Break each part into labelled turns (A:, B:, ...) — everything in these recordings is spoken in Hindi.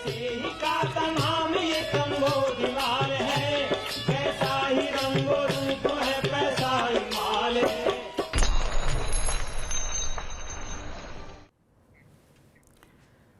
A: का नाम ये कंबोधिलाल है, कैसा ही रंगो रूप है पैसा ही माल है।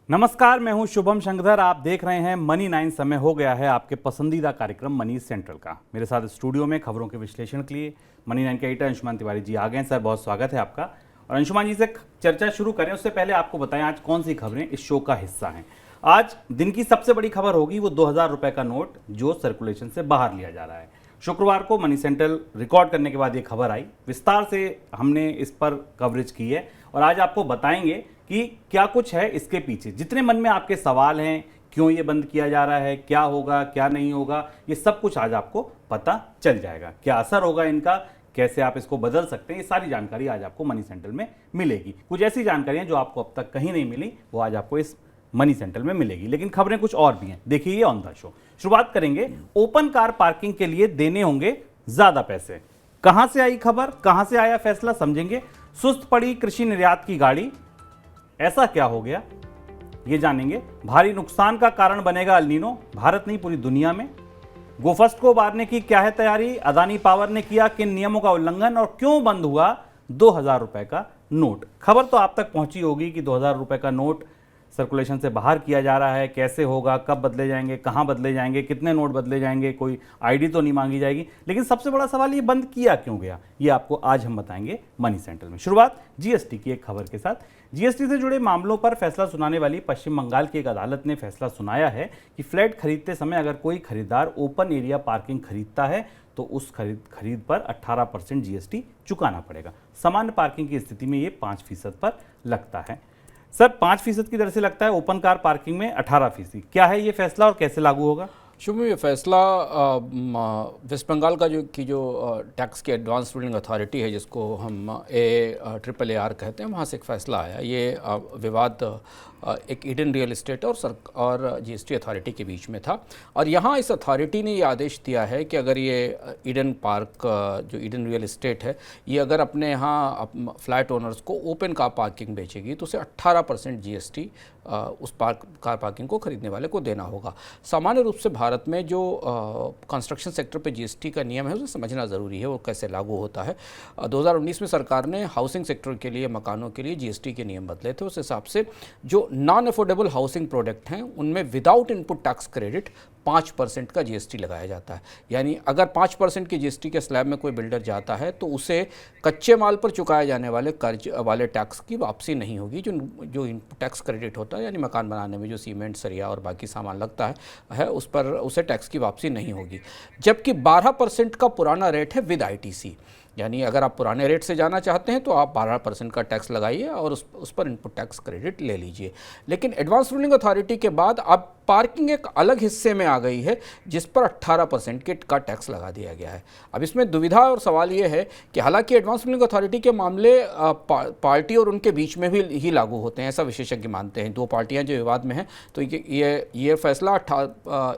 B: नमस्कार, मैं हूं शुभम शंकरधर। आप देख रहे हैं मनी 9। समय हो गया है आपके पसंदीदा कार्यक्रम मनी सेंट्रल का। मेरे साथ स्टूडियो में खबरों के विश्लेषण के लिए मनी 9 के एडिटर अंशुमान तिवारी जी आ गए हैं। सर, बहुत स्वागत है आपका। और अंशुमान जी से चर्चा शुरू करें उससे पहले आपको बताएं आज कौन सी खबरें इस शो का हिस्सा हैं। आज दिन की सबसे बड़ी खबर होगी वो 2000 रुपए का नोट जो सर्कुलेशन से बाहर लिया जा रहा है। शुक्रवार को मनी सेंट्रल रिकॉर्ड करने के बाद ये खबर आई, विस्तार से हमने इस पर कवरेज की है और आज आपको बताएंगे कि क्या कुछ है इसके पीछे। जितने मन में आपके सवाल हैं, क्यों ये बंद किया जा रहा है, क्या होगा क्या नहीं होगा, ये सब कुछ आज आपको पता चल जाएगा। क्या असर होगा इनका, कैसे आप इसको बदल सकते हैं, ये सारी जानकारी आज आपको मनी सेंट्रल में मिलेगी। कुछ ऐसी जानकारियां जो आपको अब तक कहीं नहीं मिली वो आज आपको इस मनी सेंट्रल में मिलेगी। लेकिन खबरें कुछ और भी हैं, देखिए ये ऑन द शो। शुरुआत करेंगे, ओपन कार पार्किंग के लिए देने होंगे ज्यादा पैसे। कहां से आई खबर, कहां से आया फैसला, समझेंगे। सुस्त पड़ी कृषि निर्यात की गाड़ी, ऐसा क्या हो गया ये जानेंगे। भारी नुकसान का कारण बनेगा एल नीनो, भारत नहीं पूरी दुनिया में। गोफस्ट को उबारने की क्या है तैयारी, अदानी पावर ने किया किन नियमों का उल्लंघन और क्यों बंद हुआ 2000 रुपए का नोट। खबर तो आप तक पहुंची होगी कि 2000 रुपए का नोट सर्कुलेशन से बाहर किया जा रहा है। कैसे होगा, कब बदले जाएंगे, कहां बदले जाएंगे, कितने नोट बदले जाएंगे, कोई आईडी तो नहीं मांगी जाएगी। लेकिन सबसे बड़ा सवाल ये बंद किया क्यों गया, ये आपको आज हम बताएंगे मनी सेंट्रल में। शुरुआत जीएसटी की एक खबर के साथ। जीएसटी से जुड़े मामलों पर फैसला सुनाने वाली पश्चिम बंगाल की एक अदालत ने फैसला सुनाया है कि फ्लैट खरीदते समय अगर कोई खरीदार ओपन एरिया पार्किंग खरीदता है तो उस खरीद पर 18% जीएसटी चुकाना पड़ेगा। सामान्य पार्किंग की स्थिति में ये 5% पर लगता है। सर, 5% की दर से लगता है, ओपन कार पार्किंग में 18%। क्या है ये फैसला और कैसे लागू होगा?
C: शुभ, ये फैसला वेस्ट बंगाल का जो टैक्स की एडवांस रूलिंग अथॉरिटी है, जिसको हम AAAR कहते हैं, वहाँ से एक फ़ैसला आया। ये विवाद एक ईडन रियल इस्टेट और जीएसटी अथॉरिटी के बीच में था। और यहाँ इस अथॉरिटी ने ये आदेश दिया है कि अगर ये ईडन पार्क जो ईडन रियल इस्टेट है, ये अगर अपने यहाँ फ्लैट ओनर्स को ओपन कार पार्किंग बेचेगी तो उसे 18% जीएसटी उस कार पार्किंग को खरीदने वाले को देना होगा। सामान्य रूप से भारत में जो कंस्ट्रक्शन सेक्टर पे जीएसटी का नियम है उसे समझना ज़रूरी है, वो कैसे लागू होता है। 2019 में सरकार ने हाउसिंग सेक्टर के लिए, मकानों के लिए जीएसटी के नियम बदले थे। उस हिसाब से जो नॉन अफोर्डेबल हाउसिंग प्रोडक्ट हैं उनमें विदाउट इनपुट टैक्स क्रेडिट 5% का जीएसटी लगाया जाता है। यानी अगर 5% की जीएसटी के स्लैब में कोई बिल्डर जाता है तो उसे कच्चे माल पर चुकाए जाने वाले कर्ज वाले टैक्स की वापसी नहीं होगी। जो इनपुट टैक्स क्रेडिट होता है, यानी मकान बनाने में जो सीमेंट, सरिया और बाकी सामान लगता है उस पर उसे टैक्स की वापसी नहीं होगी। जबकि 12% का पुराना रेट है विद आईटीसी, यानी अगर आप पुराने रेट से जाना चाहते हैं तो आप 12% का टैक्स लगाइए और उस पर इनपुट टैक्स क्रेडिट ले लीजिए। लेकिन एडवांस रूलिंग अथॉरिटी के बाद अब पार्किंग एक अलग हिस्से में आ गई है जिस पर 18% का टैक्स लगा दिया गया है। अब इसमें दुविधा और सवाल ये है कि हालांकि एडवांस रूलिंग अथॉरिटी के मामले पार्टी और उनके बीच में भी ही लागू होते हैं, ऐसा विशेषज्ञ मानते हैं। दो पार्टियां जो विवाद में हैं, तो ये फैसला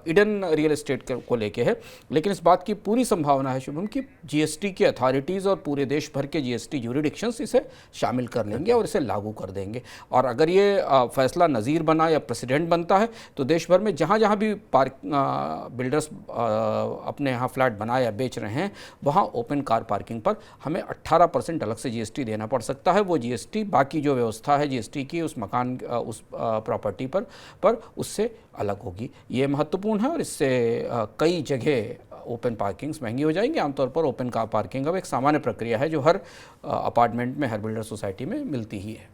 C: ईडन रियल एस्टेट को लेके है। लेकिन इस बात की पूरी संभावना है शुभम कि जीएसटी की अथॉरिटीज़ और पूरे देश भर के जीएसटी ज्यूरिडिक्शंस इसे शामिल कर लेंगे और इसे लागू कर देंगे। और अगर ये फैसला नज़ीर बना या प्रेसिडेंट बनता है तो देश भर में जहाँ जहाँ भी बिल्डर्स अपने यहाँ फ्लैट बना या बेच रहे हैं वहाँ ओपन कार पार्किंग पर हमें 18% अलग से जीएसटी देना पड़ सकता है। वो जीएसटी बाकी जो व्यवस्था है जीएसटी की उस मकान उस प्रॉपर्टी पर उससे अलग होगी। ये महत्वपूर्ण है और इससे कई जगह ओपन पार्किंग्स महंगी हो जाएंगी। आमतौर पर ओपन कार पार्किंग अब एक सामान्य प्रक्रिया है जो हर अपार्टमेंट में, हर बिल्डर सोसाइटी में मिलती ही है।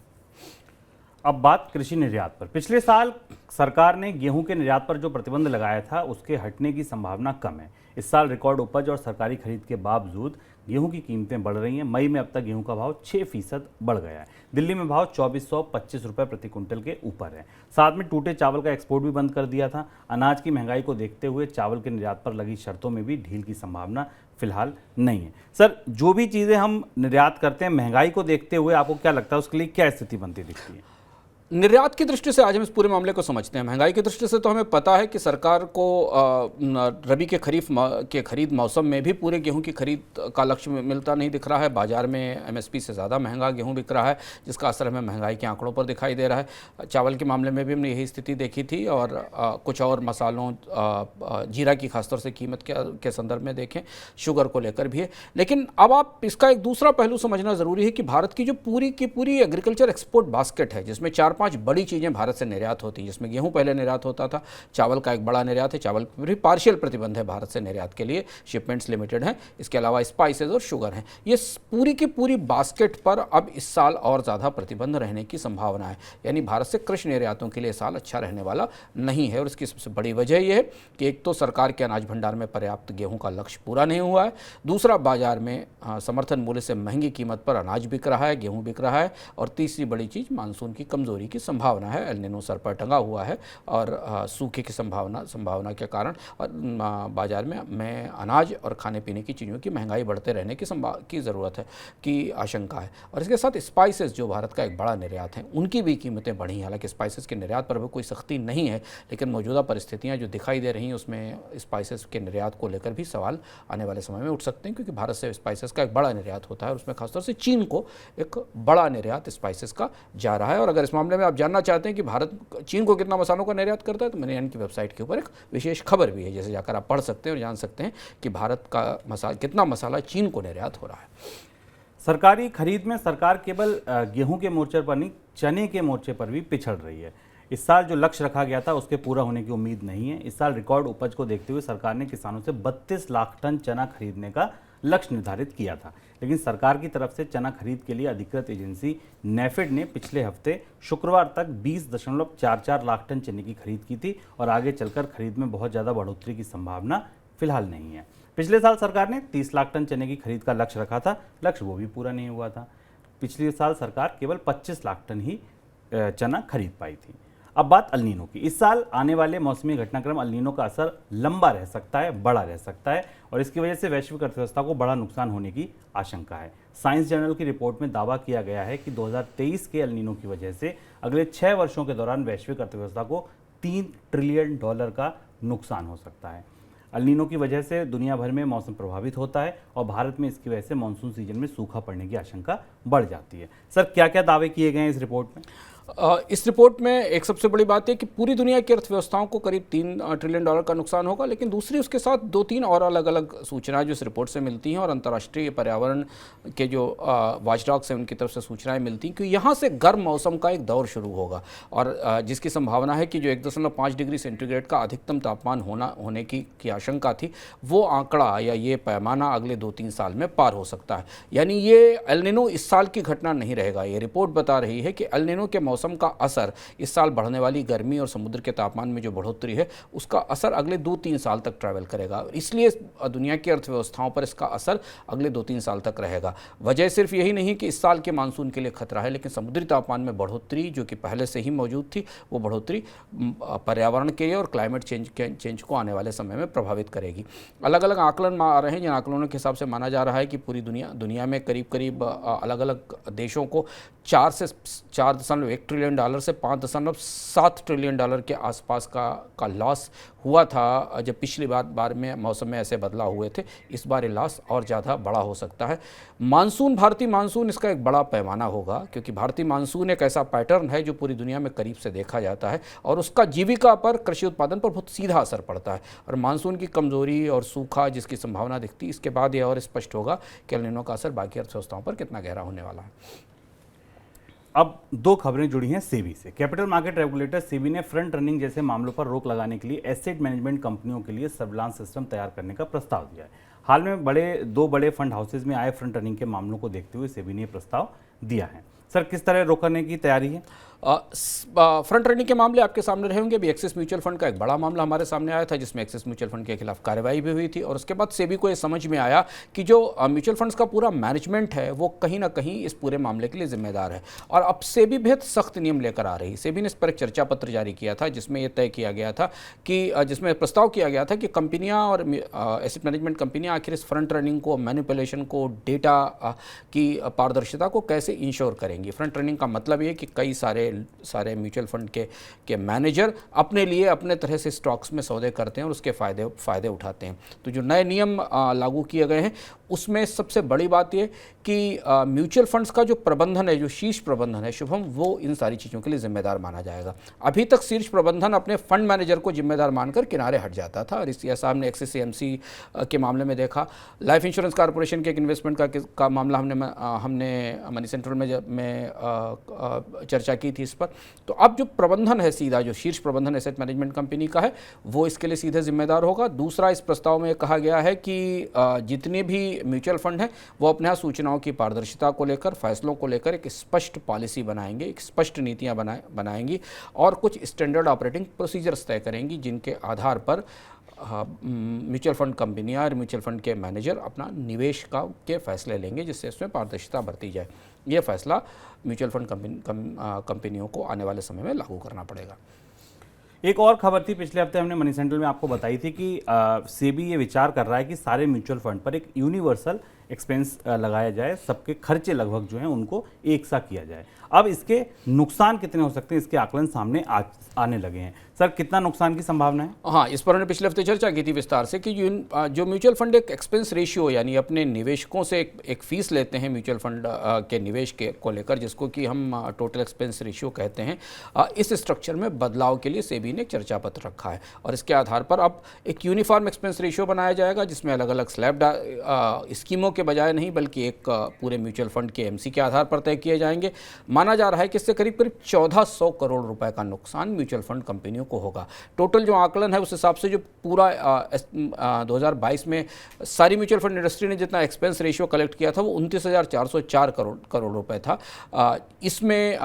B: अब बात कृषि निर्यात पर। पिछले साल सरकार ने गेहूं के निर्यात पर जो प्रतिबंध लगाया था उसके हटने की संभावना कम है। इस साल रिकॉर्ड उपज और सरकारी खरीद के बावजूद गेहूं की कीमतें बढ़ रही हैं। मई में अब तक गेहूं का भाव 6% बढ़ गया है। दिल्ली में भाव 2425 रुपये प्रति क्विंटल के ऊपर है। साथ में टूटे चावल का एक्सपोर्ट भी बंद कर दिया था। अनाज की महंगाई को देखते हुए चावल के निर्यात पर लगी शर्तों में भी ढील की संभावना फिलहाल नहीं है। सर, जो भी चीज़ें हम निर्यात करते हैं महंगाई को देखते हुए आपको क्या लगता है उसके लिए क्या स्थिति बनती दिखती है?
C: निर्यात की दृष्टि से आज हम इस पूरे मामले को समझते हैं। महंगाई की दृष्टि से तो हमें पता है कि सरकार को रबी के के खरीद मौसम में भी पूरे गेहूं की खरीद का लक्ष्य मिलता नहीं दिख रहा है। बाजार में एमएसपी से ज़्यादा महंगा गेहूं बिक रहा है, जिसका असर हमें महंगाई के आंकड़ों पर दिखाई दे रहा है। चावल के मामले में भी हमने यही स्थिति देखी थी, और कुछ और मसालों, जीरा की खासतौर से कीमत के संदर्भ में देखें, शुगर को लेकर भी है। लेकिन अब आप इसका एक दूसरा पहलू समझना ज़रूरी है कि भारत की जो पूरी की पूरी एग्रीकल्चर एक्सपोर्ट बास्केट है, जिसमें 4-5 बड़ी चीज़ें भारत से निर्यात होती हैं, जिसमें गेहूं पहले निर्यात होता था, चावल का एक बड़ा निर्यात है, चावल पर भी पार्शियल प्रतिबंध है भारत से निर्यात के लिए, शिपमेंट्स लिमिटेड हैं, इसके अलावा स्पाइसेस और शुगर हैं। ये पूरी की पूरी बास्केट पर अब इस साल और ज़्यादा प्रतिबंध रहने की संभावना है। यानी भारत से कृषि निर्यातों के लिए साल अच्छा रहने वाला नहीं है, और इसकी सबसे बड़ी वजह यह है कि एक तो सरकार के अनाज भंडार में पर्याप्त गेहूं का लक्ष्य पूरा नहीं हुआ है, दूसरा बाजार में समर्थन मूल्य से महंगी कीमत पर अनाज बिक रहा है, गेहूं बिक रहा है, और तीसरी बड़ी चीज़ मानसून की कमजोरी की संभावना है। एल नीनो सर पर टंगा हुआ है, और सूखे की संभावना के कारण और बाजार में अनाज और खाने पीने की चीज़ों की महंगाई बढ़ते रहने की ज़रूरत है, की आशंका है। और इसके साथ स्पाइसेस, जो भारत का एक बड़ा निर्यात है, उनकी भी कीमतें बढ़ी हैं। हालांकि स्पाइसेस के निर्यात पर भी कोई सख्ती नहीं है, लेकिन मौजूदा परिस्थितियां जो दिखाई दे रही हैं उसमें स्पाइसेस के निर्यात को लेकर भी सवाल आने वाले समय में उठ सकते हैं, क्योंकि भारत से स्पाइसेस का एक बड़ा निर्यात होता है, और उसमें खासतौर से चीन को एक बड़ा निर्यात स्पाइसेस का जा रहा है। और अगर इस मामले में आप जानना चाहते हैं कि भारत चीन को कितना मसालों का निर्यात करता है, तो मैंने इनकी वेबसाइट के ऊपर एक विशेष खबर भी है, जैसे जाकर आप पढ़ सकते हैं और जान सकते हैं कि भारत का कितना मसाला चीन को निर्यात हो रहा है।
B: सरकारी खरीद में सरकार केवल गेहूं के मोर्चे पर नहीं, चने के मोर्चे पर भी पिछड़ रही है। इस साल जो लक्ष्य रखा गया था उसके पूरा होने की उम्मीद नहीं है। इस साल रिकॉर्ड उपज को देखते हुए सरकार ने किसानों से 32 लाख टन चना खरीदने का लक्ष्य निर्धारित किया था, लेकिन सरकार की तरफ से चना खरीद के लिए अधिकृत एजेंसी नेफेड ने पिछले हफ्ते शुक्रवार तक 20.44 लाख टन चने की खरीद की थी, और आगे चलकर खरीद में बहुत ज़्यादा बढ़ोतरी की संभावना फिलहाल नहीं है। पिछले साल सरकार ने 30 लाख टन चने की खरीद का लक्ष्य रखा था, लक्ष्य वो भी पूरा नहीं हुआ था। पिछले साल सरकार केवल 25 लाख टन ही चना खरीद पाई थी। अब बात अल नीनो की। इस साल आने वाले मौसमी घटनाक्रम अल नीनो का असर लंबा रह सकता है, बड़ा रह सकता है, और इसकी वजह से वैश्विक अर्थव्यवस्था को बड़ा नुकसान होने की आशंका है। साइंस जर्नल की रिपोर्ट में दावा किया गया है कि 2023 के अल नीनो की वजह से अगले 6 वर्षों के दौरान वैश्विक अर्थव्यवस्था को $3 ट्रिलियन का नुकसान हो सकता है। अल नीनो की वजह से दुनिया भर में मौसम प्रभावित होता है, और भारत में इसकी वजह से मानसून सीजन में सूखा पड़ने की आशंका बढ़ जाती है। सर, क्या क्या दावे किए गए हैं इस रिपोर्ट में?
C: इस रिपोर्ट में एक सबसे बड़ी बात है कि पूरी दुनिया की अर्थव्यवस्थाओं को करीब $3 ट्रिलियन का नुकसान होगा, लेकिन दूसरी उसके साथ 2-3 और अलग अलग सूचनाएं जो इस रिपोर्ट से मिलती हैं, और अंतर्राष्ट्रीय पर्यावरण के जो वॉचडॉग्स हैं उनकी तरफ से सूचनाएं मिलती हैं कि यहाँ से गर्म मौसम का एक दौर शुरू होगा, और जिसकी संभावना है कि जो 1.5 डिग्री सेंटीग्रेड का अधिकतम तापमान होने की आशंका थी, वो आंकड़ा या ये पैमाना अगले 2-3 साल में पार हो सकता है। यानी ये एल नीनो इस साल की घटना नहीं रहेगा। ये रिपोर्ट बता रही है कि एल नीनो के मौसम का असर, इस साल बढ़ने वाली गर्मी और समुद्र के तापमान में जो बढ़ोतरी है, उसका असर अगले 2-3 साल तक ट्रैवल करेगा। इसलिए दुनिया की अर्थव्यवस्थाओं पर इसका असर अगले 2-3 साल तक रहेगा। वजह सिर्फ यही नहीं कि इस साल के मानसून के लिए खतरा है, लेकिन समुद्री तापमान में बढ़ोतरी जो कि पहले से ही मौजूद थी, वो बढ़ोतरी पर्यावरण के लिए और क्लाइमेट चेंज को आने वाले समय में प्रभावित करेगी। अलग अलग आकलन आ रहे हैं, जिन आकलनों के हिसाब से माना जा रहा है कि पूरी दुनिया में करीब अलग अलग देशों को 4 से 4.1 ट्रिलियन से 5.7 ट्रिलियन के आसपास का लॉस हुआ था जब पिछली बार में मौसम में ऐसे बदलाव हुए थे। इस बार ये लॉस और ज़्यादा बड़ा हो सकता है। भारतीय मानसून इसका एक बड़ा पैमाना होगा, क्योंकि भारतीय मानसून एक ऐसा पैटर्न है जो पूरी दुनिया में करीब से देखा जाता है, और उसका जीविका पर, कृषि उत्पादन पर बहुत सीधा असर पड़ता है। और मानसून की कमजोरी और सूखा जिसकी संभावना दिखती है, इसके बाद ये और स्पष्ट होगा कि एल नीनो का असर बाकी अर्थव्यवस्थाओं पर कितना गहरा होने वाला है।
B: अब 2 खबरें जुड़ी हैं सेबी से। कैपिटल मार्केट रेगुलेटर सेबी ने फ्रंट रनिंग जैसे मामलों पर रोक लगाने के लिए एसेट मैनेजमेंट कंपनियों के लिए सर्विलांस सिस्टम तैयार करने का प्रस्ताव दिया है। हाल में 2 बड़े फंड हाउसेज में आए फ्रंट रनिंग के मामलों को देखते हुए सेबी ने प्रस्ताव दिया है। सर, किस तरह रोकने की तैयारी है?
C: फ्रंट रनिंग के मामले आपके सामने रहे होंगे। अभी एक्सिस म्यूचुअल फंड का एक बड़ा मामला हमारे सामने आया था, जिसमें एक्सिस म्यूचुअल फंड के खिलाफ कार्रवाई भी हुई थी, और उसके बाद सेबी को ये समझ में आया कि जो म्यूचुअल फंड्स का पूरा मैनेजमेंट है वो कहीं ना कहीं इस पूरे मामले के लिए जिम्मेदार है, और अब सेबी बेहद सख्त नियम लेकर आ रही। सेबी ने इस पर एक चर्चा पत्र जारी किया था, जिसमें यह तय किया गया था कि जिसमें प्रस्ताव किया गया था कि कंपनियां और एसेट मैनेजमेंट कंपनियां आखिर इस फ्रंट रनिंग को, मैनिपुलेशन को, डेटा की पारदर्शिता को कैसे इंश्योर करेंगी। फ्रंट रनिंग का मतलब ये कि कई सारे सारे म्यूचुअल फंड के मैनेजर अपने लिए अपने तरह से स्टॉक्स में सौदे करते हैं और उसके फ़ायदे उठाते हैं। तो जो नए नियम लागू किए गए हैं उसमें सबसे बड़ी बात ये कि म्यूचुअल फंड्स का जो प्रबंधन है, जो शीर्ष प्रबंधन है शुभम, वो इन सारी चीज़ों के लिए जिम्मेदार माना जाएगा। अभी तक शीर्ष प्रबंधन अपने फंड मैनेजर को जिम्मेदार मानकर किनारे हट जाता था और इस ऐसा हमने एक्सिस एएमसी के मामले में देखा। लाइफ इंश्योरेंस कॉर्पोरेशन के एक इन्वेस्टमेंट का मामला हमने मनी सेंट्रल में चर्चा की थी इस पर। तो अब जो प्रबंधन है, सीधा जो शीर्ष प्रबंधन एसेट मैनेजमेंट कंपनी का है, वो इसके लिए सीधे जिम्मेदार होगा। दूसरा, इस प्रस्ताव में कहा गया है कि जितने भी म्यूचुअल फंड हैं वो अपने यहाँ सूचनाओं की पारदर्शिता को लेकर, फैसलों को लेकर एक स्पष्ट पॉलिसी बनाएंगे, एक स्पष्ट नीतियाँ बनाएंगी और कुछ स्टैंडर्ड ऑपरेटिंग प्रोसीजर्स तय करेंगी जिनके आधार पर म्यूचुअल फंड कंपनियां और म्यूचुअल फंड के मैनेजर अपना निवेश के फैसले लेंगे, जिससे इसमें पारदर्शिता बरती जाए। ये फैसला म्यूचुअल फंड कंपनियों को आने वाले समय में लागू करना पड़ेगा।
B: एक और खबर थी, पिछले हफ्ते हमने मनी सेंट्रल में आपको बताई थी कि सेबी ये विचार कर रहा है कि सारे म्यूचुअल फंड पर एक यूनिवर्सल एक्सपेंस लगाया जाए, सबके खर्चे लगभग जो हैं उनको एक सा किया जाए। अब इसके नुकसान कितने हो सकते हैं, इसके आकलन सामने आने लगे हैं। सर, कितना नुकसान की संभावना है?
C: हाँ, इस पर हमने पिछले हफ्ते चर्चा की थी विस्तार से कि जो म्यूचुअल फंड एक एक्सपेंस रेशियो यानी अपने निवेशकों से एक फीस लेते हैं म्यूचुअल फंड के निवेश को लेकर, जिसको कि हम टोटल एक्सपेंस रेशियो कहते हैं, इस स्ट्रक्चर में बदलाव के लिए सेबी ने एक चर्चा पत्र रखा है और इसके आधार पर अब एक यूनिफॉर्म एक्सपेंस रेशियो बनाया जाएगा जिसमें अलग अलग स्लैब स्कीमों के बजाय नहीं बल्कि एक पूरे म्यूचुअल फंड के एमसी के आधार पर तय किए जाएंगे। माना जा रहा है कि इससे करीब 1400 करोड़ रुपए का नुकसान म्यूचुअल फंड कंपनियों को होगा। टोटल जो आकलन है उस हिसाब से जो पूरा 2022 में सारी म्यूचुअल फंड इंडस्ट्री ने जितना एक्सपेंस रेशियो कलेक्ट किया था वो 29,404 करोड़ रुपए था। इसमें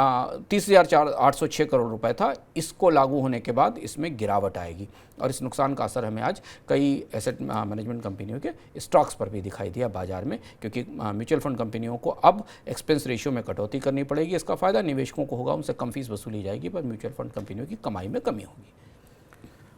C: 30,806 करोड़ रुपए था। इसको लागू होने के बाद इसमें गिरावट आएगी और इस नुकसान का असर हमें आज कई एसेट मैनेजमेंट कंपनियों के स्टॉक्स पर भी दिखाई दिया बाजार में, क्योंकि म्यूचुअल फंड कंपनियों को अब एक्सपेंस रेशियो में कटौती करनी पड़ेगी। इसका फायदा निवेशकों को होगा, उनसे कम फीस वसूली जाएगी, पर म्यूचुअल फंड कंपनियों की कमाई में कमी होगी।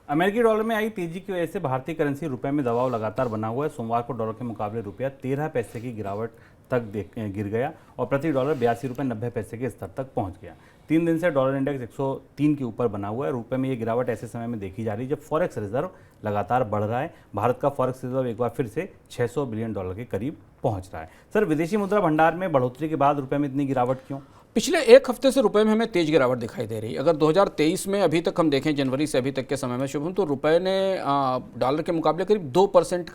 B: अमेरिकी डॉलर में आई तेजी की वजह से भारतीय करेंसी रुपए में दबाव लगातार बना हुआ है। सोमवार को डॉलर के मुकाबले रुपया 13 पैसे की गिरावट तक गिर गया और प्रति डॉलर 82 रुपये 90 पैसे के स्तर तक पहुंच गया। 3 दिन से डॉलर इंडेक्स 103 के ऊपर बना हुआ है। रुपए में ये गिरावट ऐसे समय में देखी जा रही है जब फॉरेक्स रिजर्व लगातार बढ़ रहा है। भारत का फॉरेक्स रिजर्व एक बार फिर से $600 बिलियन के करीब पहुंच रहा है। सर, विदेशी मुद्रा भंडार में बढ़ोतरी के बाद रुपए में इतनी गिरावट क्यों?
C: पिछले एक हफ्ते से रुपए में हमें तेज गिरावट दिखाई दे रही है। अगर 2023 में अभी तक हम देखें, जनवरी से अभी तक के समय में शुभम, तो रुपए ने डॉलर के मुकाबले करीब 2%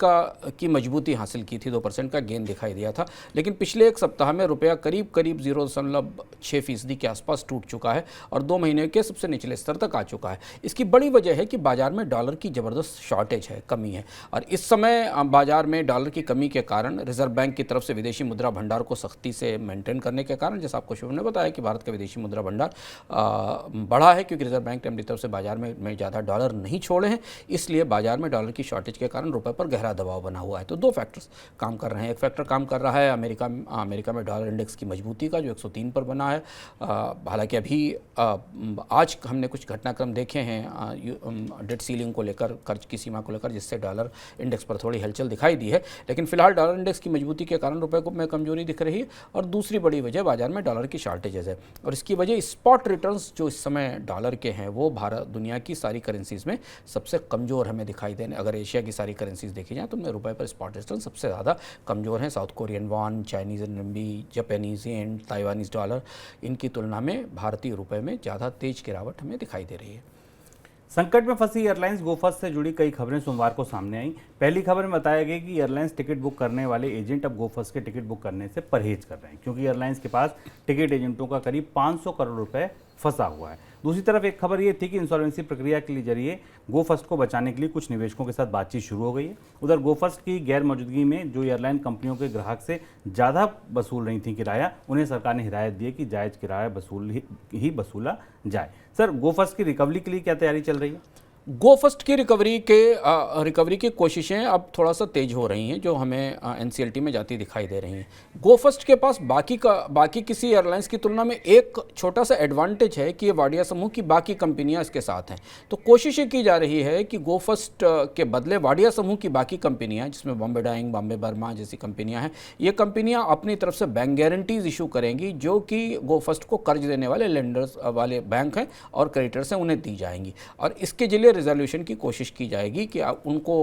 C: की मजबूती हासिल की थी, 2% का गेन दिखाई दिया था। लेकिन पिछले एक सप्ताह में रुपया करीब 0.6% के आसपास टूट चुका है और 2 महीने के सबसे निचले स्तर तक आ चुका है। इसकी बड़ी वजह है कि बाजार में डॉलर की ज़बरदस्त शॉर्टेज है, कमी है, और इस समय बाजार में डॉलर की कमी के कारण रिजर्व बैंक की तरफ से विदेशी मुद्रा भंडार को सख्ती से मेंटेन करने के कारण, जैसा आपको शुभम ने बताया कि भारत का विदेशी मुद्रा भंडार बढ़ा है, क्योंकि रिजर्व बैंक ने अपनी तरफ से बाजार में ज़्यादा डॉलर नहीं छोड़े हैं, इसलिए बाजार में डॉलर की शॉर्टेज के कारण रुपए पर गहरा दबाव बना हुआ है। तो 2 फैक्टर्स काम कर रहे हैं। एक फैक्टर काम कर रहा है अमेरिका में डॉलर इंडेक्स की मजबूती का, जो 103 पर बना है। हालांकि अभी आज हमने कुछ घटनाक्रम देखे हैं डेट सीलिंग को लेकर, कर्ज की सीमा को लेकर, जिससे डॉलर इंडेक्स पर थोड़ी हलचल दिखाई दी है। लेकिन फिलहाल डॉलर इंडेक्स की मजबूती के कारण रुपए को में कमजोरी दिख रही है और दूसरी बड़ी वजह बाजार में डॉलर की शॉर्टेजेस है और इसकी वजह स्पॉट रिटर्न्स जो इस समय डॉलर के हैं वो भारत दुनिया की सारी करेंसीज में सबसे कमज़ोर हमें दिखाई देने। अगर एशिया की सारी करेंसीज देखी जाए तो उनमें रुपए पर स्पॉट रिटर्न सबसे ज़्यादा कमज़ोर हैं। South Korean won, Chinese renminbi, Japanese yen, Taiwanese dollar, इनकी तुलना में भारतीय रुपए में ज़्यादा तेज गिरावट हमें दिखाई दे रही है।
B: संकट में फंसी एयरलाइंस गोफर्स्ट से जुड़ी कई खबरें सोमवार को सामने आई। पहली खबर में बताया गया कि एयरलाइंस टिकट बुक करने वाले एजेंट अब गोफर्स्ट के टिकट बुक करने से परहेज कर रहे हैं, क्योंकि एयरलाइंस के पास टिकट एजेंटों का करीब 500 करोड़ रुपए फंसा हुआ है। दूसरी तरफ एक खबर ये थी कि इंसॉल्वेंसी प्रक्रिया के जरिए गोफर्स्ट को बचाने के लिए कुछ निवेशकों के साथ बातचीत शुरू हो गई है। उधर गोफर्स्ट की गैर मौजूदगी में जो एयरलाइन कंपनियों के ग्राहक से ज़्यादा वसूल रही थी किराया, उन्हें सरकार ने हिदायत दी है कि जायज़ किराया वसूला जाए। सर, गोफर्स्ट की रिकवरी के लिए क्या तैयारी चल रही है?
C: गोफस्ट की रिकवरी की कोशिशें अब थोड़ा सा तेज हो रही हैं, जो हमें एनसीएलटी में जाती दिखाई दे रही हैं। गोफस्ट के पास बाकी किसी एयरलाइंस की तुलना में एक छोटा सा एडवांटेज है कि ये वाडिया समूह की बाकी कंपनियां इसके साथ हैं। तो कोशिशें की जा रही है कि गोफस्ट के बदले वाडिया समूह की बाकी कंपनियां, जिसमें बॉम्बे डाइंग, बॉम्बे बर्मा जैसी कंपनियां हैं, ये कंपनियां अपनी तरफ से बैंक गारंटीज इशू करेंगी, जो कि गोफस्ट को कर्ज देने वाले लेंडर्स वाले बैंक हैं और क्रेडिटर्स हैं, उन्हें दी जाएंगी। और इसके जरिए रिजोल्यूशन की कोशिश की जाएगी कि उनको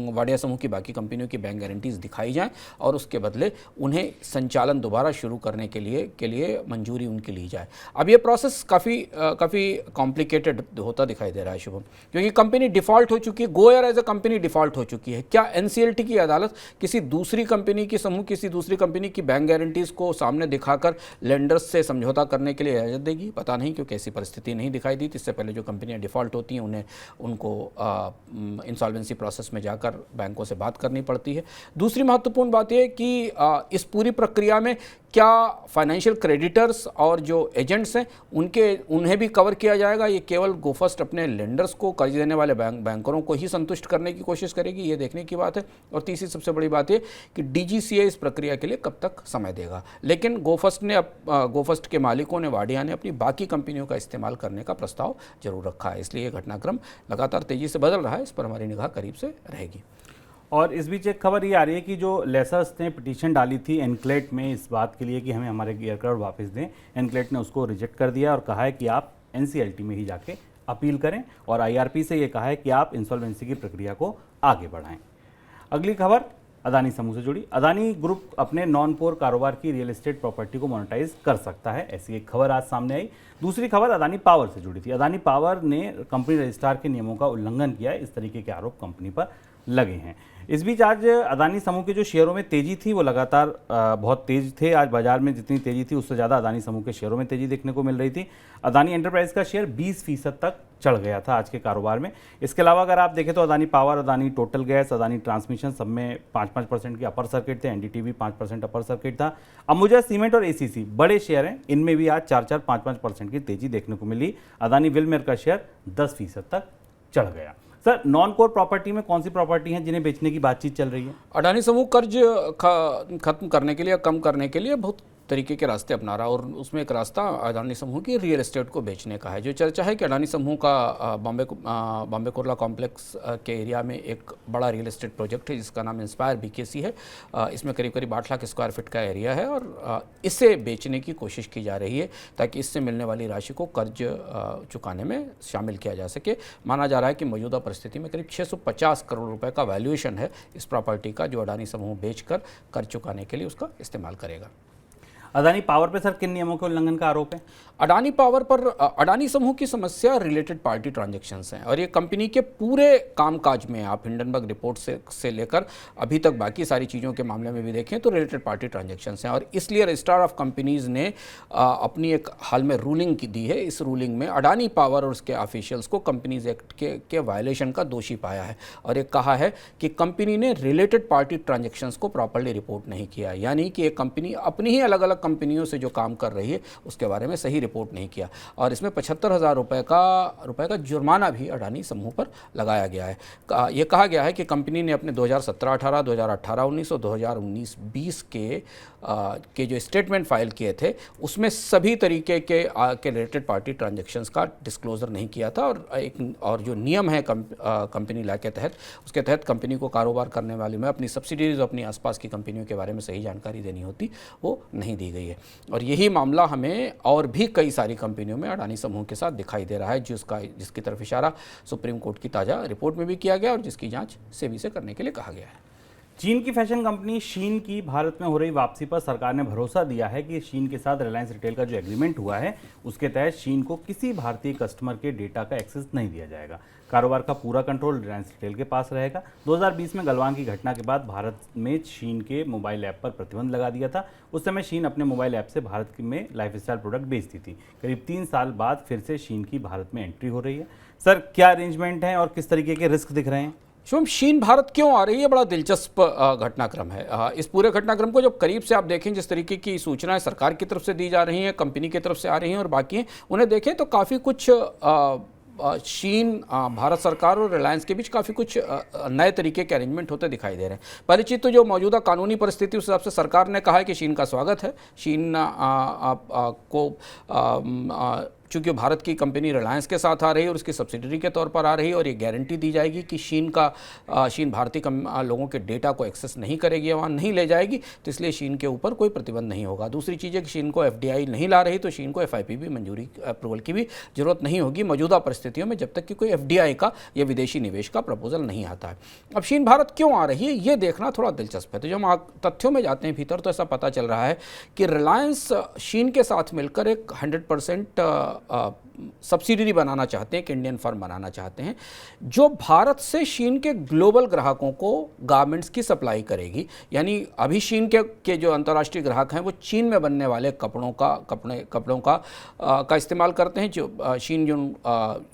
C: वाडिया समूह की बाकी कंपनियों की बैंक गारंटीज दिखाई जाएं और उसके बदले उन्हें संचालन दोबारा शुरू करने के लिए मंजूरी उनकी ली जाए। अब ये प्रोसेस काफ़ी कॉम्प्लिकेटेड होता दिखाई दे रहा है शुभम, क्योंकि कंपनी डिफ़ॉल्ट हो चुकी है, Go Air as a company default हो चुकी है। क्या एनसीएलटी की अदालत किसी दूसरी कंपनी की बैंक गारंटीज़ को सामने दिखाकर लेंडर्स से समझौता करने के लिए इजाज़त देगी? पता नहीं, क्योंकि ऐसी परिस्थिति नहीं दिखाई दी। इससे पहले जो कंपनियां डिफ़ॉल्ट होती हैं उनको इंसॉल्वेंसी प्रोसेस में जाकर बैंकों से बात करनी पड़ती है। दूसरी महत्वपूर्ण बात यह कि इस पूरी प्रक्रिया में क्या फाइनेंशियल क्रेडिटर्स और जो एजेंट्स हैं उन्हें भी कवर किया जाएगा? ये केवल गोफस्ट अपने लेंडर्स को, कर्ज देने वाले बैंकरों को ही संतुष्ट करने की कोशिश करेगी? ये देखने की बात है। और तीसरी सबसे बड़ी बात है कि डीजीसीए इस प्रक्रिया के लिए कब तक समय देगा। लेकिन गोफस्ट के मालिकों ने, वाडिया ने अपनी बाकी कंपनियों का इस्तेमाल करने का प्रस्ताव जरूर रखा है। इसलिए घटनाक्रम लगातार तेजी से बदल रहा है, इस पर हमारी निगाह करीब से रहेगी।
B: और इस बीच एक खबर ये आ रही है कि जो लेसर्स ने पिटीशन डाली थी एनक्लेट में इस बात के लिए कि हमें हमारे एयरक्राफ्ट वापस दें, एनक्लेट ने उसको रिजेक्ट कर दिया और कहा है कि आप एनसीएलटी में ही जाके अपील करें, और आईआरपी से ये कहा है कि आप इंसॉल्वेंसी की प्रक्रिया को आगे बढ़ाएं। अगली खबर अदानी समूह से जुड़ी। अदानी ग्रुप अपने नॉन कोर कारोबार की रियल एस्टेट प्रॉपर्टी को मोनेटाइज कर सकता है, ऐसी एक खबर आज सामने आई। दूसरी खबर अदानी पावर से जुड़ी थी। अदानी पावर ने कंपनी रजिस्ट्रार के नियमों का उल्लंघन किया है, इस तरीके के आरोप कंपनी पर लगे हैं। इस बीच आज अदानी समूह के जो शेयरों में तेजी थी वो लगातार बहुत तेज थे। आज बाजार में जितनी तेजी थी उससे ज़्यादा अदानी समूह के शेयरों में तेजी देखने को मिल रही थी। अदानी एंटरप्राइज का शेयर 20% तक चढ़ गया था आज के कारोबार में। इसके अलावा अगर आप देखें तो Adani power, Adani total gas, Adani transmission सब में 5-5% के अपर सर्किट थे। एनडीटीवी 5% अपर सर्किट था। अंबुजा सीमेंट और एसीसी बड़े शेयर हैं, इनमें भी आज 4-4, 5-5% की तेजी देखने को मिली। अदानी विलमेर का शेयर 10% तक चढ़ गया। सर, नॉन कोर प्रॉपर्टी में कौन सी प्रॉपर्टी हैं जिन्हें बेचने की बातचीत चल रही है?
C: अडानी समूह कर्ज खत्म करने के लिए, कम करने के लिए बहुत तरीके के रास्ते अपना रहा, और उसमें एक रास्ता अडानी समूह की रियल एस्टेट को बेचने का है। जो चर्चा है कि अडानी समूह का बॉम्बे कुर्ला कॉम्प्लेक्स के एरिया में एक बड़ा रियल एस्टेट प्रोजेक्ट है जिसका नाम इंस्पायर बीकेसी है। इसमें करीब 8 लाख स्क्वायर फीट का एरिया है और इसे बेचने की कोशिश की जा रही है ताकि इससे मिलने वाली राशि को कर्ज चुकाने में शामिल किया जा सके। माना जा रहा है कि मौजूदा परिस्थिति में करीब 650 करोड़ रुपए का वैल्यूएशन है इस प्रॉपर्टी का, जो अडानी समूह बेचकर कर्ज चुकाने के लिए उसका इस्तेमाल करेगा।
B: अदानी पावर पे सर किन नियमों के उल्लंघन का आरोप है?
C: अडानी पावर पर अडानी समूह की समस्या रिलेटेड पार्टी ट्रांजैक्शंस हैं, और ये कंपनी के पूरे कामकाज में, आप हिंडनबर्ग रिपोर्ट से लेकर अभी तक बाकी सारी चीज़ों के मामले में भी देखें तो रिलेटेड पार्टी ट्रांजैक्शंस हैं। और इसलिए रजिस्ट्रार ऑफ कंपनीज़ ने अपनी एक हाल में रूलिंग दी है। इस रूलिंग में अडानी पावर और उसके ऑफिशियल्स को कंपनीज एक्ट के वायलेशन का दोषी पाया है, और ये कहा है कि कंपनी ने रिलेटेड पार्टी ट्रांजैक्शंस को प्रॉपर्ली रिपोर्ट नहीं किया, यानी कि एक कंपनी अपनी ही अलग अलग कंपनियों से जो काम कर रही है उसके बारे में सही रिपोर्ट नहीं किया, और इसमें 75,000 रुपए का जुर्माना भी अडानी समूह पर लगाया गया है। ये कहा गया है कि कंपनी ने अपने 2017-18, 2018-19 और 2019-20 के जो स्टेटमेंट फाइल किए थे उसमें सभी तरीके के रिलेटेड पार्टी ट्रांजैक्शंस का डिस्क्लोजर नहीं किया था, और जो नियम है कंपनी लॉ के तहत, उसके तहत कंपनी को कारोबार करने वाले में अपनी सब्सिडीज, अपनी आसपास की कंपनियों के बारे में सही जानकारी देनी होती, वो नहीं दी गई है। और यही मामला हमें और भी कई सारी कंपनियों में अडानी समूह के साथ दिखाई दे रहा है, जिसकी तरफ इशारा सुप्रीम कोर्ट की ताज़ा रिपोर्ट में भी किया गया और जिसकी जांच सेबी से करने के लिए कहा गया है।
B: चीन की फैशन कंपनी शीन की भारत में हो रही वापसी पर सरकार ने भरोसा दिया है कि शीन के साथ रिलायंस रिटेल का जो एग्रीमेंट हुआ है उसके तहत शीन को किसी भारतीय कस्टमर के डेटा का एक्सेस नहीं दिया जाएगा। कारोबार का पूरा कंट्रोल रिलायंस रिटेल के पास रहेगा। 2020 में गलवान की घटना के बाद भारत में शीन के मोबाइल ऐप पर प्रतिबंध लगा दिया था। उस समय शीन अपने मोबाइल ऐप से भारत में लाइफस्टाइल प्रोडक्ट बेचती थी। करीब 3 साल बाद फिर से शीन की भारत में एंट्री हो रही है। सर, क्या अरेंजमेंट है और किस तरीके के रिस्क दिख रहे हैं?
C: शुभम, शीन भारत क्यों आ रही है, बड़ा दिलचस्प घटनाक्रम है। इस पूरे घटनाक्रम को जब करीब से आप देखें, जिस तरीके की सूचनाएं सरकार की तरफ से दी जा रही हैं, कंपनी की तरफ से आ रही हैं और बाकी हैं, उन्हें देखें तो काफ़ी कुछ चीन, भारत सरकार और रिलायंस के बीच काफ़ी कुछ नए तरीके के अरेंजमेंट होते दिखाई दे रहे हैं। पहली चीज़ तो जो मौजूदा कानूनी परिस्थिति उस हिसाब से सरकार ने कहा है कि चीन का स्वागत है। चीन को चूँकि भारत की कंपनी रिलायंस के साथ आ रही है और उसकी सब्सिडरी के तौर पर आ रही है, और ये गारंटी दी जाएगी कि चीन भारतीय लोगों के डेटा को एक्सेस नहीं करेगी, वहाँ नहीं ले जाएगी, तो इसलिए चीन के ऊपर कोई प्रतिबंध नहीं होगा। दूसरी चीज़ है कि चीन को FDI नहीं ला रही तो चीन को FIP भी मंजूरी अप्रूवल की भी जरूरत नहीं होगी मौजूदा परिस्थितियों में, जब तक कि कोई FDI का या विदेशी निवेश का प्रपोजल नहीं आता है। अब चीन भारत क्यों आ रही है ये देखना थोड़ा दिलचस्प है। तो जब हम तथ्यों में जाते हैं भीतर, तो ऐसा पता चल रहा है कि रिलायंस चीन के साथ मिलकर एक 100% सब्सिडरी बनाना चाहते हैं, एक इंडियन फर्म बनाना चाहते हैं जो भारत से चीन के ग्लोबल ग्राहकों को गारमेंट्स की सप्लाई करेगी। यानी अभी चीन के जो अंतर्राष्ट्रीय ग्राहक हैं वो चीन में बनने वाले कपड़ों का इस्तेमाल करते हैं। जो चीन जो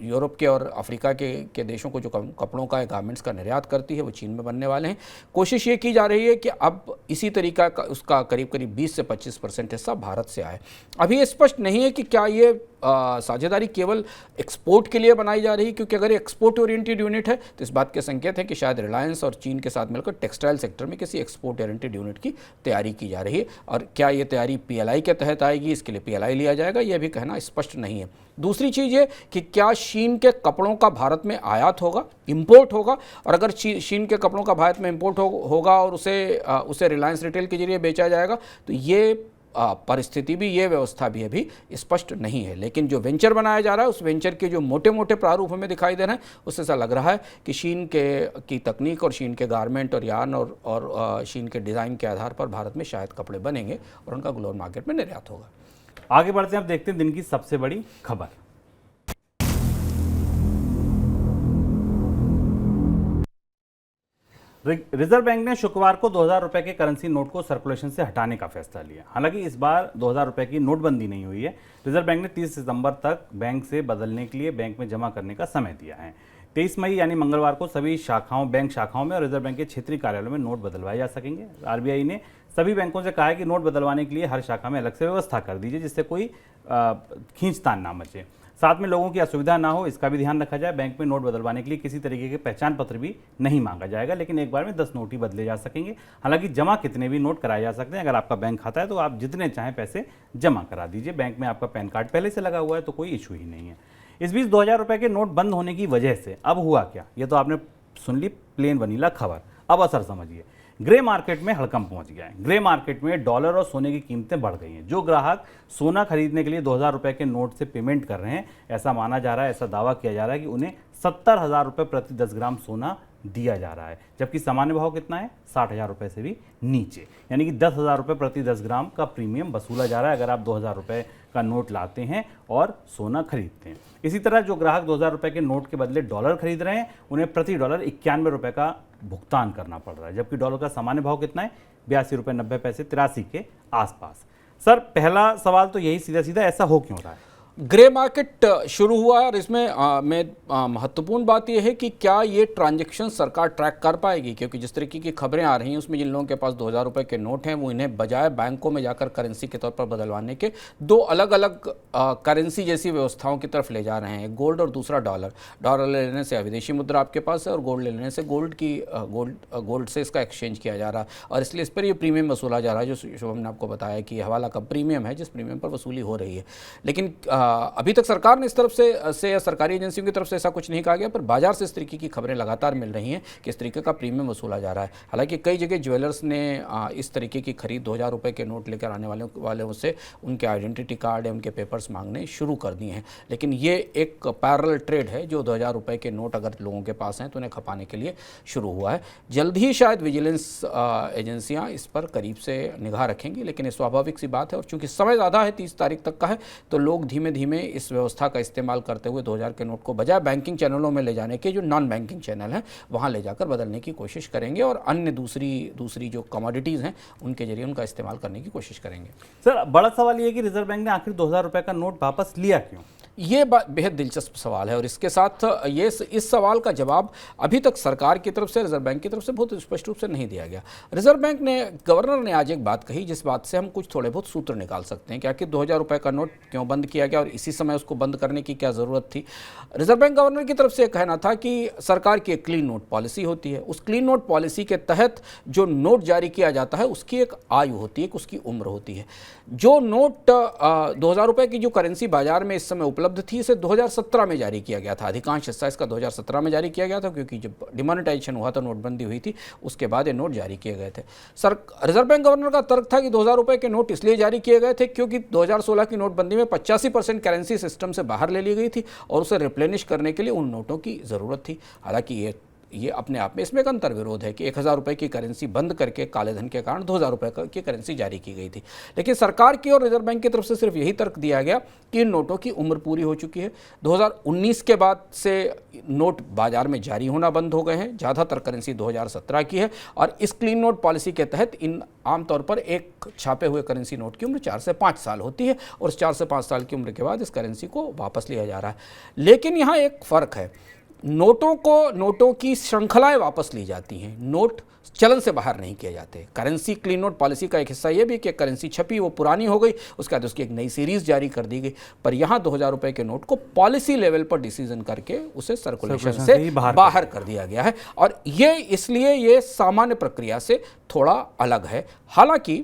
C: यूरोप के और अफ्रीका के देशों को जो कपड़ों का गारमेंट्स का निर्यात करती है वो चीन में बनने वाले हैं। कोशिश ये की जा रही है कि अब इसी तरीका का उसका करीब 20 से 25% हिस्सा भारत से आए। अभी ये स्पष्ट नहीं है कि क्या ये साझेदारी केवल एक्सपोर्ट के लिए बनाई जा रही है, क्योंकि अगर एक्सपोर्ट ओरिएंटेड यूनिट है तो इस बात के संकेत है कि शायद रिलायंस और चीन के साथ मिलकर टेक्सटाइल सेक्टर में किसी एक्सपोर्ट ओरिएंटेड यूनिट की तैयारी की जा रही है। और क्या ये तैयारी PLI के तहत आएगी, इसके लिए PLI लिया जाएगा, यह भी कहना स्पष्ट नहीं है। दूसरी चीज़ ये कि क्या चीन के कपड़ों का भारत में आयात होगा, इंपोर्ट होगा, और अगर चीन के कपड़ों का भारत में इंपोर्ट होगा और उसे रिलायंस रिटेल के जरिए बेचा जाएगा, तो ये परिस्थिति भी, ये व्यवस्था भी अभी स्पष्ट नहीं है। लेकिन जो वेंचर बनाया जा रहा है उस वेंचर के जो मोटे मोटे प्रारूप हमें दिखाई दे रहे हैं उससे ऐसा लग रहा है कि चीन की तकनीक और चीन के गारमेंट और यार्न और चीन के डिज़ाइन के आधार पर भारत में शायद कपड़े बनेंगे और उनका ग्लोबल मार्केट में निर्यात होगा।
B: आगे बढ़ते हैं, अब देखते हैं दिन की सबसे बड़ी खबर। रिजर्व बैंक ने शुक्रवार को 2000 रुपए के करेंसी नोट को सर्कुलेशन से हटाने का फैसला लिया। हालांकि इस बार 2000 रुपए की नोटबंदी नहीं हुई है। रिजर्व बैंक ने 30 सितंबर तक बैंक से बदलने के लिए बैंक में जमा करने का समय दिया है। 23 मई यानी मंगलवार को सभी बैंक शाखाओं में और रिजर्व बैंक के क्षेत्रीय कार्यालयों में नोट बदलवाए जा सकेंगे। RBI ने सभी बैंकों से कहा है कि नोट बदलवाने के लिए हर शाखा में अलग से व्यवस्था कर दीजिए, जिससे कोई खींचतान ना मचे। साथ में लोगों की असुविधा ना हो, इसका भी ध्यान रखा जाए। बैंक में नोट बदलवाने के लिए किसी तरीके के पहचान पत्र भी नहीं मांगा जाएगा, लेकिन एक बार में 10 नोट ही बदले जा सकेंगे। हालांकि जमा कितने भी नोट कराए जा सकते हैं। अगर आपका बैंक खाता है तो आप जितने चाहें पैसे जमा करा दीजिए। बैंक में आपका पैन कार्ड पहले से लगा हुआ है तो कोई इशू ही नहीं है। इस बीच 2000 रुपए के नोट बंद होने की वजह से अब हुआ क्या, ये तो आपने सुन ली प्लेन वनीला खबर। अब असर समझिए। ग्रे मार्केट में हड़कंप पहुंच गया है। ग्रे मार्केट में डॉलर और सोने की कीमतें बढ़ गई हैं। जो ग्राहक सोना खरीदने के लिए 2000 रुपए के नोट से पेमेंट कर रहे हैं, ऐसा माना जा रहा है, ऐसा दावा किया जा रहा है कि उन्हें 70,000 रुपये प्रति 10 ग्राम सोना दिया जा रहा है, जबकि सामान्य भाव कितना है, 60,000 रुपये से भी नीचे। यानी कि 10,000 रुपये प्रति 10 ग्राम का प्रीमियम वसूला जा रहा है अगर आप 2000 रुपये का नोट लाते हैं और सोना खरीदते हैं। इसी तरह जो ग्राहक 2000 रुपये के नोट के बदले डॉलर खरीद रहे हैं, उन्हें प्रति डॉलर 91 रुपये का भुगतान करना पड़ रहा है, जबकि डॉलर का सामान्य भाव कितना है, 82 रुपये 90 पैसे, 83 के आसपास। सर, पहला सवाल तो यही सीधा सीधा, ऐसा हो क्यों रहा है?
C: ग्रे मार्केट शुरू हुआ है और इसमें महत्वपूर्ण बात यह है कि क्या ये ट्रांजैक्शन सरकार ट्रैक कर पाएगी, क्योंकि जिस तरीके की खबरें आ रही हैं उसमें जिन लोगों के पास 2000 रुपये के नोट हैं वो इन्हें बजाय बैंकों में जाकर करेंसी के तौर पर बदलवाने के दो अलग अलग करेंसी जैसी व्यवस्थाओं की तरफ ले जा रहे हैं, गोल्ड और दूसरा डॉलर। डॉलर ले लेने से विदेशी मुद्रा आपके पास है और गोल्ड ले लेने से गोल्ड से इसका एक्सचेंज किया जा रहा है, और इसलिए इस पर ये प्रीमियम वसूला जा रहा है, जो शुभम ने आपको बताया कि हवाला का प्रीमियम है जिस प्रीमियम पर वसूली हो रही है। लेकिन अभी तक सरकार ने इस तरफ से या सरकारी एजेंसियों की तरफ से ऐसा कुछ नहीं कहा गया, पर बाजार से इस तरीके की खबरें लगातार मिल रही हैं कि इस तरीके का प्रीमियम वसूला जा रहा है। हालांकि कई जगह ज्वेलर्स ने इस तरीके की खरीद 2000 रुपये के नोट लेकर आने वालों से उनके आइडेंटिटी कार्ड या उनके पेपर्स मांगने शुरू कर दिए हैं। लेकिन ये एक पैरेलल ट्रेड है, जो 2000 रुपये के नोट अगर लोगों के पास हैं तो उन्हें खपाने के लिए शुरू हुआ है। जल्द ही शायद विजिलेंस एजेंसियाँ इस पर करीब से निगाह रखेंगी, लेकिन ये स्वाभाविक सी बात है, और चूंकि समय ज़्यादा है, 30 तारीख तक का है, तो लोग धीमे धीमे इस व्यवस्था का इस्तेमाल करते हुए 2000 के नोट को बजाय बैंकिंग चैनलों में ले जाने के, जो नॉन बैंकिंग चैनल हैं वहां ले जाकर बदलने की कोशिश करेंगे और अन्य दूसरी जो कमोडिटीज़ हैं उनके जरिए उनका इस्तेमाल करने की कोशिश करेंगे।
B: सर, बड़ा सवाल ये है कि रिजर्व बैंक ने आखिर 2000 रुपये का नोट वापस लिया क्यों?
C: ये बेहद दिलचस्प सवाल है और इसके साथ ये इस सवाल का जवाब अभी तक सरकार की तरफ से, रिजर्व बैंक की तरफ से बहुत स्पष्ट रूप से नहीं दिया गया। रिजर्व बैंक ने, गवर्नर ने आज एक बात कही जिस बात से हम कुछ थोड़े बहुत सूत्र निकाल सकते हैं कि आखिर 2000 रुपये का नोट क्यों बंद किया गया और इसी समय उसको बंद करने की क्या ज़रूरत थी। रिजर्व बैंक गवर्नर की तरफ से कहना था कि सरकार की एक क्लीन नोट पॉलिसी होती है, उस क्लीन नोट पॉलिसी के तहत जो नोट जारी किया जाता है उसकी एक आयु होती है, उसकी उम्र होती है। जो नोट 2000 रुपये की जो करेंसी बाजार में इस समय उपलब्ध थी, इसे 2017 में जारी किया गया था। अधिकांश हिस्सा इसका 2017 में जारी किया गया था क्योंकि जब डिमोनेटाइजेशन हुआ था, नोटबंदी हुई थी, उसके बाद ये नोट जारी किए गए थे। रिजर्व बैंक गवर्नर का तर्क था कि 2000 रुपये के नोट इसलिए जारी किए गए थे क्योंकि 2016 की नोटबंदी में 85% करेंसी सिस्टम से बाहर ले ली गई थी और उसे रिप्लेनिश करने के लिए उन नोटों की ज़रूरत थी। हालांकि ये अपने आप में इसमें एक अंतर विरोध है कि 1000 रुपये की करेंसी बंद करके काले धन के कारण 2000 रुपये की करेंसी जारी की गई थी। लेकिन सरकार की और रिजर्व बैंक की तरफ से सिर्फ यही तर्क दिया गया कि इन नोटों की उम्र पूरी हो चुकी है। 2019 के बाद से नोट बाजार में जारी होना बंद हो गए हैं। ज़्यादातर करेंसी 2017 की है और इस क्लीन नोट पॉलिसी के तहत इन आमतौर पर एक छापे हुए करेंसी नोट की उम्र 4 से 5 साल होती है और उस 4 से 5 साल की उम्र के बाद इस करेंसी को वापस लिया जा रहा है। लेकिन यहाँ एक फ़र्क है, नोटों की श्रृंखलाएं वापस ली जाती हैं, नोट चलन से बाहर नहीं किए जाते। करेंसी क्लीन नोट पॉलिसी का एक हिस्सा ये भी कि करेंसी छपी, वो पुरानी हो गई, उसके बाद उसकी एक नई सीरीज जारी कर दी गई। पर यहाँ 2000 रुपये के नोट को पॉलिसी लेवल पर डिसीजन करके उसे सर्कुलेशन से बाहर कर दिया गया है और ये इसलिए ये सामान्य प्रक्रिया से थोड़ा अलग है। हालांकि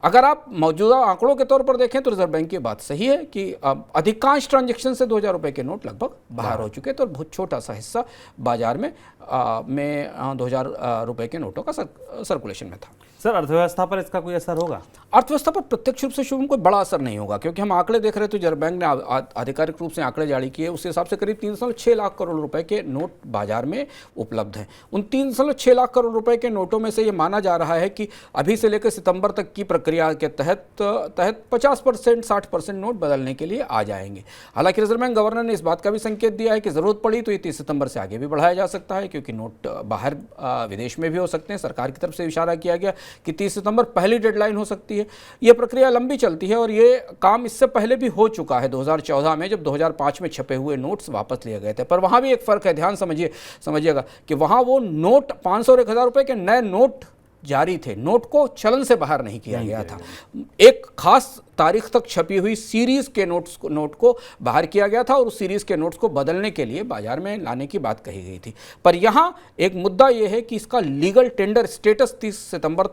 C: अगर आप मौजूदा आंकड़ों के तौर पर देखें तो रिजर्व बैंक की बात सही है कि अधिकांश ट्रांजैक्शन से 2000 रुपये के नोट लगभग बाहर हो चुके हैं, तो बहुत छोटा सा हिस्सा बाजार में 2000 रुपये के नोटों का सर्कुलेशन में था।
B: सर, अर्थव्यवस्था पर इसका कोई असर होगा?
C: अर्थव्यवस्था पर प्रत्यक्ष रूप से शुभम कोई बड़ा असर नहीं होगा क्योंकि हम आंकड़े देख रहे थे। रिजर्व बैंक ने आधिकारिक रूप से आंकड़े जारी किए, उस हिसाब से करीब 3.6 लाख करोड़ रुपए के नोट बाजार में उपलब्ध हैं। उन 3.6 लाख करोड़ रुपए के नोटों में से ये माना जा रहा है कि अभी से लेकर सितंबर तक की प्रक्रिया के तहत 50% 60% नोट बदलने के लिए आ जाएंगे। हालांकि रिजर्व बैंक गवर्नर ने इस बात का भी संकेत दिया है कि जरूरत पड़ी तो ये 30 सितंबर से आगे भी बढ़ाया जा सकता है क्योंकि नोट बाहर विदेश में भी हो सकते हैं। सरकार की तरफ से इशारा किया गया कि 30 सितंबर पहली डेडलाइन हो सकती है। यह प्रक्रिया लंबी चलती है और ये काम इससे पहले भी हो चुका है 2014 में, जब 2005 में छपे हुए नोट्स वापस लिए गए थे। पर वहाँ भी एक फ़र्क है, ध्यान समझिएगा कि वहाँ वो नोट 500 और 1000 रुपये के नए नोट जारी थे, नोट को चलन से बाहर नहीं किया गया था। एक खास तारीख तक छपी हुई सीरीज के नोट को बाहर किया गया था और उस सीरीज के नोट्स को बदलने के लिए बाजार में लाने की बात कही गई थी। पर यहाँ एक मुद्दा यह है कि इसका लीगल टेंडर स्टेटस 30 सितंबर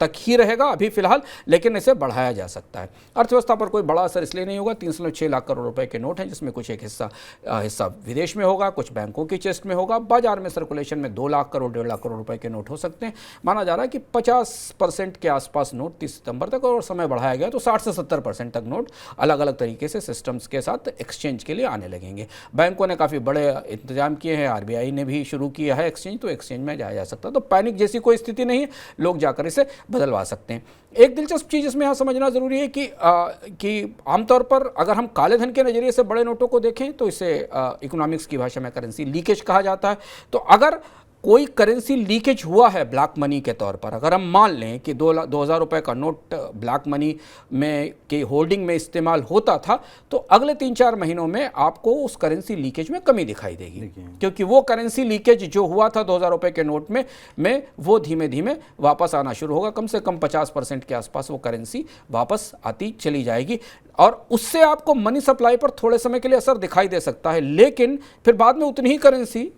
C: तक ही रहेगा अभी फिलहाल, लेकिन इसे बढ़ाया जा सकता है। अर्थव्यवस्था पर कोई बड़ा असर इसलिए नहीं होगा। 3.6 लाख करोड़ रुपए के नोट हैं जिसमें कुछ एक हिस्सा विदेश में होगा, कुछ बैंकों की चेस्ट में होगा। बाजार में सर्कुलेशन में 2 लाख करोड़ 1.5 लाख करोड़ रुपए के नोट हो सकते हैं। माना जा रहा है कि 50% के आसपास नोट 30 सितंबर तक, और समय बढ़ाया गया तो 60 से 70% तक नोट अलग अलग तरीके से सिस्टम्स के साथ एक्सचेंज के लिए आने लगेंगे। बैंकों ने काफ़ी बड़े इंतजाम किए हैं, RBI ने भी शुरू किया है एक्सचेंज, तो एक्सचेंज में जाया जा सकता है। तो पैनिक जैसी कोई स्थिति नहीं है, लोग जाकर इसे बदलवा सकते हैं। एक दिलचस्प चीज़ इसमें यहाँ समझना ज़रूरी है कि आमतौर पर अगर हम काले धन के नज़रिए से बड़े नोटों को देखें तो इसे इकोनॉमिक्स की भाषा में करेंसी लीकेज कहा जाता है। तो अगर कोई करेंसी लीकेज हुआ है ब्लैक मनी के तौर पर, अगर हम मान लें कि 2000 रुपये का नोट ब्लैक मनी में के होल्डिंग में इस्तेमाल होता था, तो अगले 3-4 महीनों में आपको उस करेंसी लीकेज में कमी दिखाई देगी क्योंकि वो करेंसी लीकेज जो हुआ था 2000 रुपये के नोट में वो धीमे धीमे वापस आना शुरू होगा। कम से कम 50% के आसपास वो करेंसी वापस आती चली जाएगी और उससे आपको मनी सप्लाई पर थोड़े समय के लिए असर दिखाई दे सकता है, लेकिन फिर बाद में उतनी ही करेंसी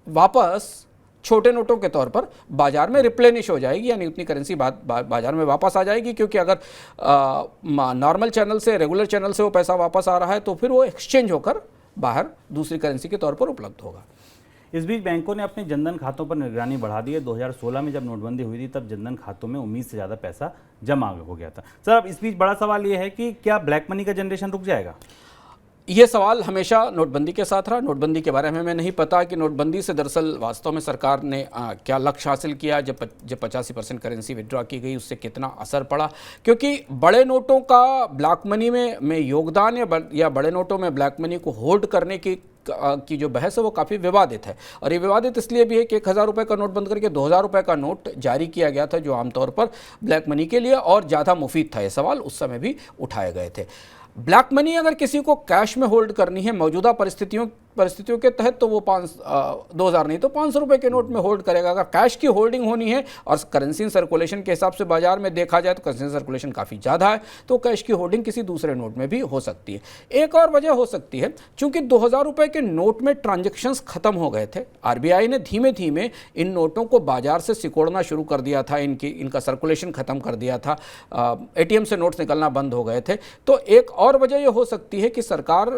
C: वापस छोटे नोटों के तौर पर बाजार में रिप्लेनिश हो जाएगी, यानी उतनी करेंसी बाजार में वापस आ जाएगी। क्योंकि अगर नॉर्मल चैनल से, रेगुलर चैनल से वो पैसा वापस आ रहा है तो फिर वो एक्सचेंज होकर बाहर दूसरी करेंसी के तौर पर उपलब्ध होगा।
B: इस बीच बैंकों ने अपने जनधन खातों पर निगरानी बढ़ा दी है। 2016 में जब नोटबंदी हुई थी तब जनधन खातों में उम्मीद से ज़्यादा पैसा जमा हो गया था। सर, अब इस बीच बड़ा सवाल ये है कि क्या ब्लैक मनी का जनरेशन रुक जाएगा?
C: ये सवाल हमेशा नोटबंदी के साथ रहा। नोटबंदी के बारे में हमें नहीं पता कि नोटबंदी से दरअसल वास्तव में सरकार ने क्या लक्ष्य हासिल किया। जब 85% करेंसी विड्रॉ की गई उससे कितना असर पड़ा, क्योंकि बड़े नोटों का ब्लैक मनी में योगदान या बड़े नोटों में ब्लैक मनी को होल्ड करने की जो बहस है वो काफ़ी विवादित है। और ये विवादित इसलिए भी है कि 1000 रुपये का नोट बंद करके 2000 रुपये का नोट जारी किया गया था, जो आमतौर पर ब्लैक मनी के लिए और ज़्यादा मुफीद था। ये सवाल उस समय भी उठाए गए थे। ब्लैक मनी अगर किसी को कैश में होल्ड करनी है मौजूदा परिस्थितियों के तहत तो वो 2000 नहीं तो 500 रुपए के नोट में होल्ड करेगा। अगर कैश की होल्डिंग होनी है और करेंसी सर्कुलेशन के हिसाब से बाजार में देखा जाए तो करेंसी सर्कुलेशन काफ़ी ज़्यादा है, तो कैश की होल्डिंग किसी दूसरे नोट में भी हो सकती है। एक और वजह हो सकती है, चूंकि 2000 रुपए के नोट में ट्रांजेक्शन्स खत्म हो गए थे, आरबीआई ने धीमे धीमे इन नोटों को बाजार से सिकोड़ना शुरू कर दिया था, इनका सर्कुलेशन खत्म कर दिया था, एटीएम से नोट्स निकलना बंद हो गए थे। तो एक और वजह यह हो सकती है कि सरकार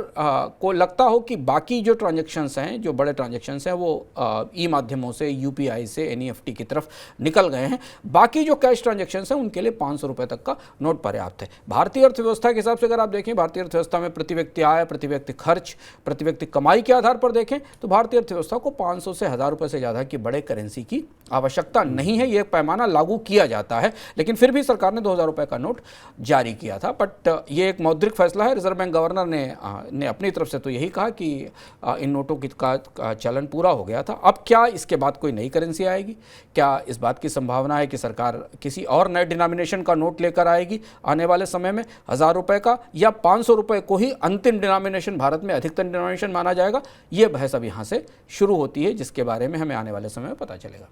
C: को लगता हो कि बाकी जो ट्रांजैक्शंस हैं, जो बड़े ट्रांजैक्शंस हैं, वो ई माध्यमों से, यूपीआई से, एनईएफटी की तरफ निकल गए हैं। बाकी जो कैश ट्रांजैक्शंस हैं उनके लिए 500 रुपए तक का नोट पर्याप्त है। भारतीय अर्थव्यवस्था के हिसाब से अगर आप देखें, भारतीय अर्थव्यवस्था में प्रति व्यक्ति आय, प्रति व्यक्ति खर्च, प्रति व्यक्ति कमाई के आधार पर देखें तो भारतीय अर्थव्यवस्था को 500 से 1000 रुपए से ज़्यादा की बड़े करेंसी की आवश्यकता नहीं है। यह पैमाना लागू किया जाता है, लेकिन फिर भी सरकार ने 2000 रुपए का नोट जारी किया था। बट ये एक मौद्रिक फैसला है। रिजर्व बैंक गवर्नर ने अपनी तरफ से तो यही कहा कि इन नोटों का चलन पूरा हो गया था। अब क्या इसके बाद कोई नई करेंसी आएगी? क्या इस बात की संभावना है कि सरकार किसी और नए डिनोमिनेशन का नोट लेकर आएगी आने वाले समय में, 1000 रुपए का, या 500 रुपए को ही अंतिम डिनोमिनेशन, भारत में अधिकतम डिनोमिनेशन माना जाएगा? ये बहस अब यहाँ से शुरू होती है, जिसके बारे में हमें आने वाले समय में पता चलेगा।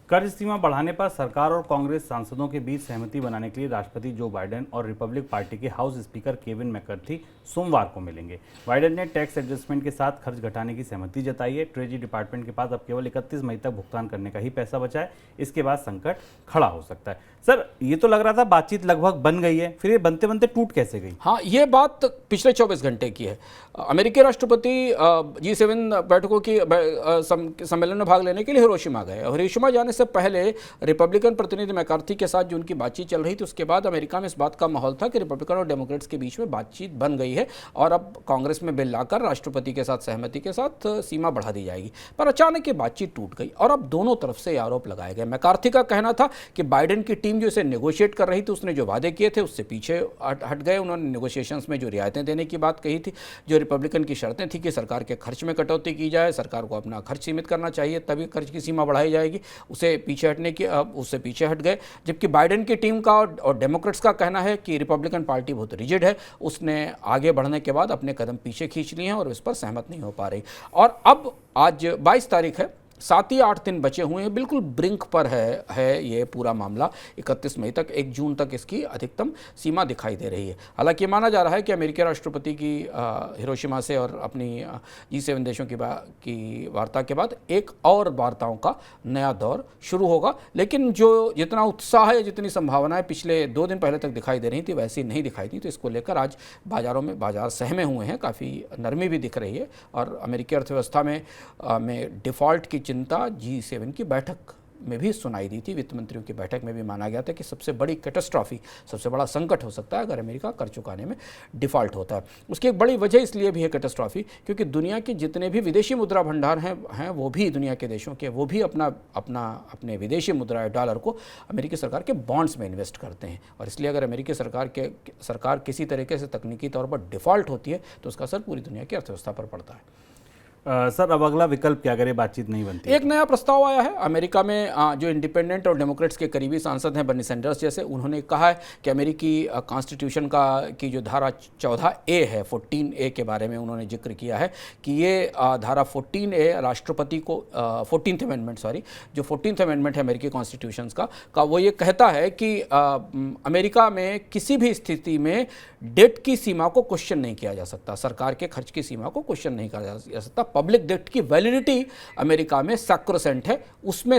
B: कर्ज सीमा बढ़ाने पर सरकार और कांग्रेस सांसदों के बीच सहमति बनाने के लिए राष्ट्रपति जो बाइडेन और रिपब्लिक पार्टी के हाउस स्पीकर केविन मैकर्थी सोमवार को मिलेंगे। बाइडेन ने टैक्स एडजस्टमेंट के साथ खर्च घटाने की सहमति जताई है। ट्रेजरी डिपार्टमेंट के पास अब केवल 31 मई तक भुगतान करने का ही पैसा बचा है। इसके बाद संकट खड़ा हो सकता है। सर, ये तो लग रहा था बातचीत लगभग बन गई है, फिर ये बनते बनते टूट कैसे गई?
C: हाँ, ये बात पिछले 24 घंटे की है। अमेरिकी राष्ट्रपति G7 बैठकों की सम्मेलन में भाग लेने के लिए हिरोशिमा गए, और हिरोशिमा जाने से पहले रिपब्लिकन प्रतिनिधि मैकार्थी के साथ जो उनकी बातचीत चल रही थी, उसके बाद अमेरिका में इस बात का माहौल था कि रिपब्लिकन और डेमोक्रेट्स के बीच में बातचीत बन गई है और अब कांग्रेस में बिल लाकर राष्ट्रपति के साथ सहमति के साथ सीमा बढ़ा दी जाएगी। पर अचानक ये बातचीत टूट गई और अब दोनों तरफ से आरोप लगाए गए। मैकार्थी का कहना था कि बाइडेन की टीम जो इसे नेगोशिएट कर रही थी, उसने जो वादे किए थे उससे पीछे हट गए। उन्होंने नेगोशिएशंस में जो रियायतें देने की बात कही थी, जो रिपब्लिकन की शर्तें थी कि सरकार के खर्च में कटौती की जाए, सरकार को अपना खर्च सीमित करना चाहिए, तभी खर्च की सीमा बढ़ाई जाएगी, उससे पीछे हट गए। जबकि बाइडेन की टीम का और डेमोक्रेट्स का कहना है कि रिपब्लिकन पार्टी बहुत रिजिड है, उसने आगे बढ़ने के बाद अपने कदम पीछे खींच लिए हैं और इस पर सहमत नहीं हो पा रही। और अब आज 22 तारीख है, 7 या 8 दिन बचे हुए हैं, बिल्कुल ब्रिंक पर है ये पूरा मामला। 31 मई तक, 1 जून तक इसकी अधिकतम सीमा दिखाई दे रही है। हालांकि माना जा रहा है कि अमेरिकी राष्ट्रपति की हिरोशिमा से और अपनी G7 देशों की वार्ता के बाद एक और वार्ताओं का नया दौर शुरू होगा। लेकिन जितना उत्साह है, जितनी संभावनाएं पिछले 2 दिन पहले तक दिखाई दे रही थी, वैसी नहीं दिखाई थी। तो इसको लेकर आज बाजार सहमे हुए हैं, काफ़ी नरमी भी दिख रही है। और अमेरिकी अर्थव्यवस्था में डिफ़ॉल्ट की चिंता G7 की बैठक में भी सुनाई दी थी। वित्त मंत्रियों की बैठक में भी माना गया था कि सबसे बड़ी कैटास्ट्रॉफी, सबसे बड़ा संकट हो सकता है अगर अमेरिका कर चुकाने में डिफ़ॉल्ट होता है। उसकी एक बड़ी वजह इसलिए भी है कैटास्ट्रॉफी, क्योंकि दुनिया के जितने भी विदेशी मुद्रा भंडार हैं वो भी दुनिया के देशों के, वो भी अपने विदेशी मुद्रा डॉलर को अमेरिकी सरकार के बॉन्ड्स में इन्वेस्ट करते हैं। और इसलिए अगर अमेरिकी सरकार किसी तरीके से तकनीकी तौर पर डिफ़ॉल्ट होती है तो उसका असर पूरी दुनिया की अर्थव्यवस्था पर पड़ता है।
B: सर, अब अगला विकल्प क्या करे? बातचीत नहीं बनती।
C: एक नया प्रस्ताव आया है अमेरिका में। जो इंडिपेंडेंट और डेमोक्रेट्स के करीबी सांसद हैं, बर्नी सैंडर्स जैसे, उन्होंने कहा है कि अमेरिकी कॉन्स्टिट्यूशन की जो धारा 14A है, 14A के बारे में उन्होंने जिक्र किया है कि ये धारा 14A राष्ट्रपति को 14th अमेंडमेंट, जो 14th अमेंडमेंट है अमेरिकी कॉन्स्टिट्यूशन का वो ये कहता है कि अमेरिका में किसी भी स्थिति में डेट की सीमा को क्वेश्चन नहीं किया जा सकता, सरकार के खर्च की सीमा को क्वेश्चन नहीं किया जा सकता। पब्लिक डेट की वैलिडिटी अमेरिका में सैक्रोसेंट है, उसमें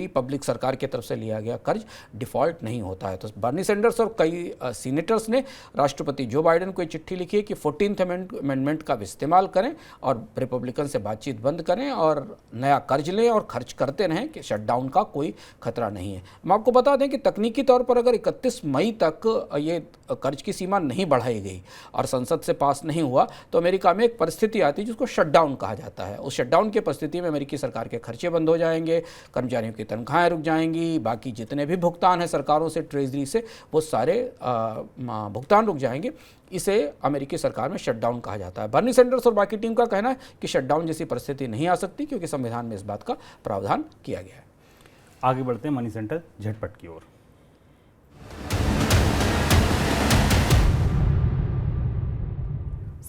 C: पब्लिक सरकार की तरफ से लिया गया कर्ज डिफ़ॉल्ट नहीं होता है। तो बर्नी सैंडर्स और कई सीनेटर्स ने राष्ट्रपति जो बाइडेन को एक चिट्ठी लिखी है कि 14th अमेंडमेंट का इस्तेमाल करें और रिपब्लिकन से बातचीत बंद करें और नया कर्ज लें और खर्च करते रहें, कि शटडाउन का कोई खतरा नहीं है। हम आपको बता दें कि तकनीकी तौर पर अगर 31 मई तक ये कर्ज की सीमा नहीं बढ़ाई गई और संसद से पास नहीं हुआ तो अमेरिका में एक परिस्थिति आती है जिसको शटडाउन कहा जाता है। उस शटडाउन की परिस्थिति में अमेरिकी सरकार के खर्चे बंद हो जाएंगे, कर्मचारियों की तनख्वाहें रुक जाएंगी, बाकी जितने भी भुगतान हैं सरकारों से, ट्रेजरी से, वो सारे भुगतान रुक जाएंगे। इसे अमेरिकी सरकार में शटडाउन कहा जाता है। बर्नी सैंडर्स और बाकी टीम का कहना है कि शटडाउन जैसी परिस्थिति नहीं आ सकती, क्योंकि संविधान में इस बात का प्रावधान किया गया है।
B: आगे बढ़ते हैं मनी सेंटर झटपट की ओर।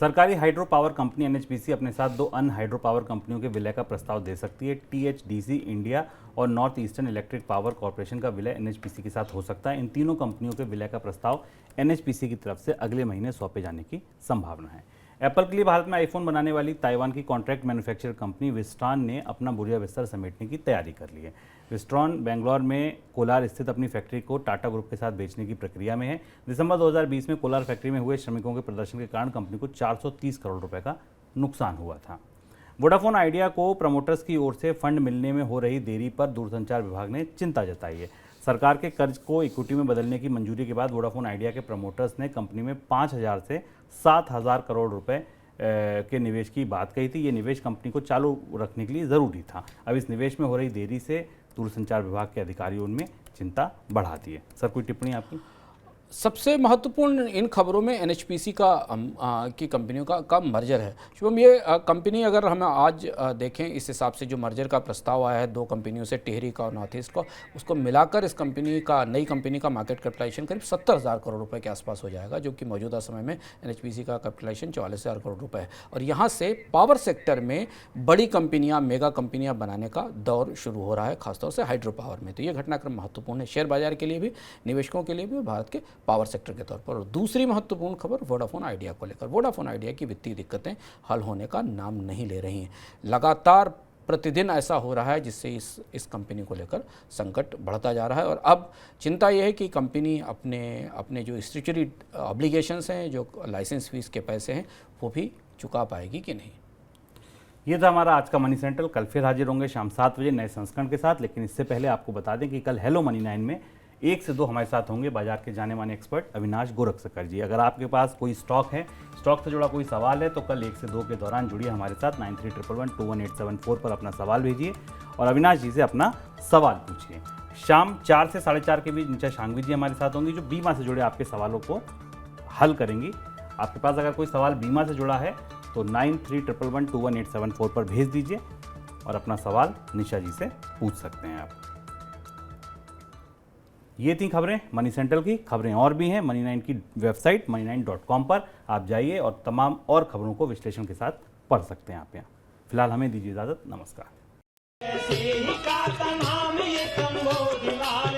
B: सरकारी हाइड्रो पावर कंपनी एनएचपीसी अपने साथ 2 अन्य हाइड्रो पावर कंपनियों के विलय का प्रस्ताव दे सकती है। टीएचडीसी इंडिया और north eastern electric power corporation का विलय एनएचपीसी के साथ हो सकता है। इन तीनों कंपनियों के विलय का प्रस्ताव एनएचपीसी की तरफ से अगले महीने सौंपे जाने की संभावना है। एप्पल के लिए भारत में आईफोन बनाने वाली ताइवान की कॉन्ट्रैक्ट मैन्युफैक्चर कंपनी विस्ट्रॉन ने अपना बुढ़िया बिस्तर समेटने की तैयारी कर ली है। विस्ट्रॉन बेंगलोर में कोलार स्थित अपनी फैक्ट्री को टाटा ग्रुप के साथ बेचने की प्रक्रिया में है। दिसंबर 2020 में कोलार फैक्ट्री में हुए श्रमिकों के प्रदर्शन के कारण कंपनी को 430 करोड़ रुपए का नुकसान हुआ था। वोडाफोन आइडिया को प्रमोटर्स की ओर से फंड मिलने में हो रही देरी पर दूरसंचार विभाग ने चिंता जताई है। सरकार के कर्ज को इक्विटी में बदलने की मंजूरी के बाद वोडाफोन आइडिया के प्रमोटर्स ने कंपनी में 5,000 से 7,000 करोड़ रुपए के निवेश की बात कही थी। ये निवेश कंपनी को चालू रखने के लिए ज़रूरी था। अब इस निवेश में हो रही देरी से दूरसंचार विभाग के अधिकारियों में चिंता बढ़ा दी है। सर, कोई टिप्पणी आपकी?
C: सबसे महत्वपूर्ण इन खबरों में एनएचपीसी की कंपनियों का मर्जर है। शुभम, ये कंपनी अगर हम आज देखें इस हिसाब से जो मर्जर का प्रस्ताव आया है 2 कंपनियों से, टिहरी का और नॉर्थ ईस्ट का, उसको मिलाकर इस नई कंपनी का मार्केट कैपिटलाइजेशन करीब 70,000 करोड़ रुपए के आसपास हो जाएगा, जो कि मौजूदा समय में एनएचपीसी का कैपिटलाइजेशन 44,000 करोड़ रुपए है। और यहाँ से पावर सेक्टर में बड़ी कंपनियाँ, मेगा कंपनियाँ बनाने का दौर शुरू हो रहा है, खासतौर से हाइड्रो पावर में। तो ये घटनाक्रम महत्वपूर्ण है शेयर बाजार के लिए भी, निवेशकों के लिए भी, भारत के पावर सेक्टर के तौर पर। और दूसरी महत्वपूर्ण खबर वोडाफोन आइडिया को लेकर। वोडाफोन आइडिया की वित्तीय दिक्कतें हल होने का नाम नहीं ले रही हैं। लगातार प्रतिदिन ऐसा हो रहा है जिससे इस कंपनी को लेकर संकट बढ़ता जा रहा है। और अब चिंता यह है कि कंपनी अपने जो स्टैट्यूटरी ऑब्लिगेशंस हैं, जो लाइसेंस फीस के पैसे हैं, वो भी चुका पाएगी कि नहीं।
B: ये था हमारा आज का मनी सेंट्रल। कल फिर हाजिर होंगे शाम 7 बजे नए संस्करण के साथ। लेकिन इससे पहले आपको बता दें कि कल हेलो मनी 9 में 1 से 2 हमारे साथ होंगे बाजार के जाने माने एक्सपर्ट अविनाश गोरखसकर जी। अगर आपके पास कोई स्टॉक है, स्टॉक से जुड़ा कोई सवाल है, तो कल 1 से 2 के दौरान जुड़िए हमारे साथ। 9311211874 पर अपना सवाल भेजिए और अविनाश जी से अपना सवाल पूछिए। शाम 4 से 4:30 के बीच नीचा शांघवी जी हमारे साथ होंगी, जो बीमा से जुड़े आपके सवालों को हल करेंगी। आपके पास अगर कोई सवाल बीमा से जुड़ा है तो 9311211874 पर भेज दीजिए और अपना सवाल निशा जी से पूछ सकते हैं आप। ये थी खबरें मनी सेंट्रल की। खबरें और भी हैं मनी 9 की वेबसाइट money9.com पर आप जाइए और तमाम और खबरों को विश्लेषण के साथ पढ़ सकते हैं आप यहाँ। फिलहाल हमें दीजिए इजाजत। नमस्कार।
A: ऐसे ही का नाम ये कम्बोज लाल